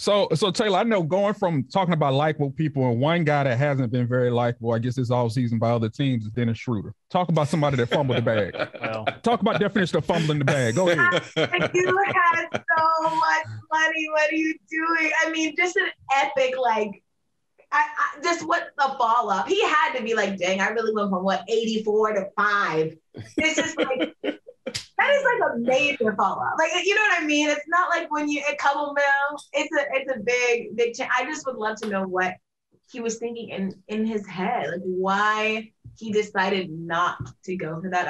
So Taylor, I know going from talking about likable people and one guy that hasn't been very likable, I guess this all season by other teams is Dennis Schröder. Talk about somebody that fumbled the bag. Well, talk about definition of fumbling the bag. Go ahead. You had so much money. What are you doing? I mean, just an epic, like, just what the fall off. He had to be like, dang, I really went from 84 to 5. It's just like, that is like a major fall off. Like, you know what I mean? It's not like when you a couple mil. It's a big change. I just would love to know what he was thinking in his head, like why he decided not to go for that.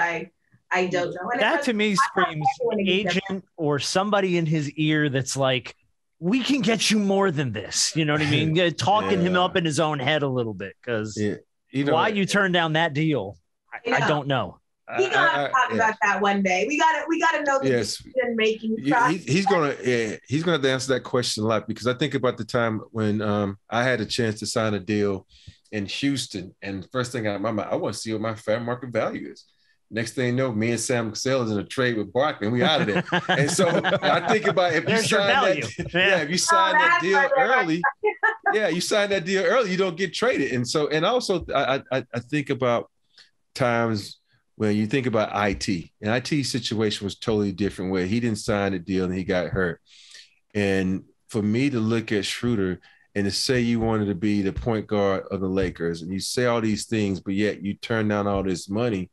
I don't know. And that to me screams agent or somebody in his ear that's like, we can get you more than this. You know what I mean? Talking him up in his own head a little bit because why you turned down that deal, I don't know. We gotta talk about that one day. We gotta know the decision making process. He's gonna have to answer that question a lot because I think about the time when I had a chance to sign a deal in Houston, and the first thing out of my mind, I want to see what my fair market value is. Next thing you know, me and Sam Cassell is in a trade with Barkley, and we out of there. And so I think about if you sign if you sign that deal early, you sign that deal early, you don't get traded. And so, and also I think about times when you think about IT, and IT's situation was totally different where he didn't sign the deal and he got hurt. And for me to look at Schröder and to say you wanted to be the point guard of the Lakers and you say all these things, but yet you turn down all this money.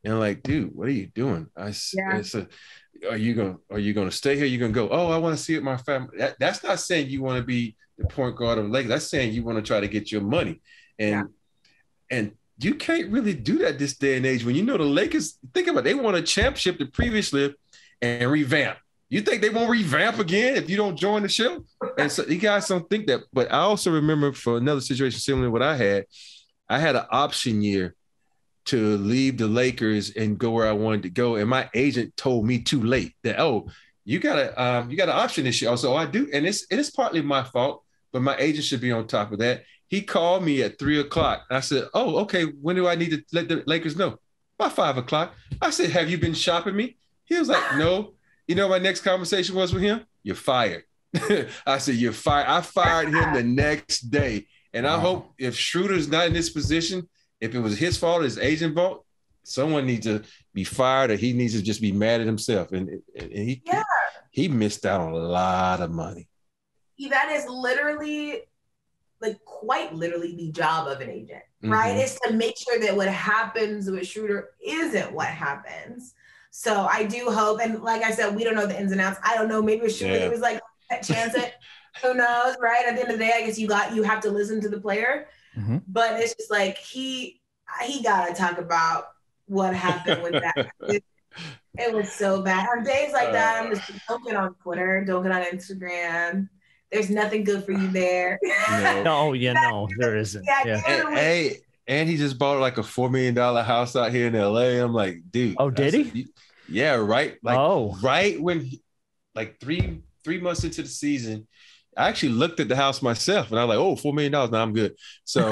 And I'm like, dude, what are you doing? Are you gonna stay here? You're gonna go, oh, I want to see it my family. That's not saying you want to be the point guard of the Lakers. That's saying you want to try to get your money. And you can't really do that this day and age when you know the Lakers, think about it, they won a championship the previous year and revamp. You think they won't revamp again if you don't join the show? And so you guys don't think that. But I also remember for another situation similar to what I had an option year to leave the Lakers and go where I wanted to go. And my agent told me too late that, you got an option this year. So I do. And it's partly my fault, but my agent should be on top of that. He called me at 3:00. I said, oh, okay. When do I need to let the Lakers know? By 5:00. I said, have you been shopping me? He was like, no. You know, my next conversation was with him. You're fired. I said, you're fired. I fired him the next day. And I hope if Schröder's not in this position, if it was his fault, his agent fault, someone needs to be fired or he needs to just be mad at himself. And he missed out on a lot of money. That is literally, like quite literally the job of an agent, right? Is to make sure that what happens with Schröder isn't what happens. So I do hope, and like I said, we don't know the ins and outs. I don't know, maybe with Schröder it was like a chance at, who knows, right? At the end of the day, I guess you have to listen to the player. But it's just like he gotta talk about what happened with that. It was so bad. On days like that, I'm just don't get on Twitter, don't get on Instagram. There's nothing good for you there. No, there isn't. And he just bought like a $4 million house out here in LA. I'm like, dude. Oh, did he? Yeah, right. Like, right when, like three months into the season, I actually looked at the house myself and I was like, oh, $4 million. Now I'm good. So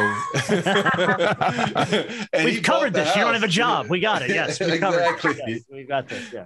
we've covered this. You don't have a job. We got it. Yes. We covered it. Yes, we got this. Yeah.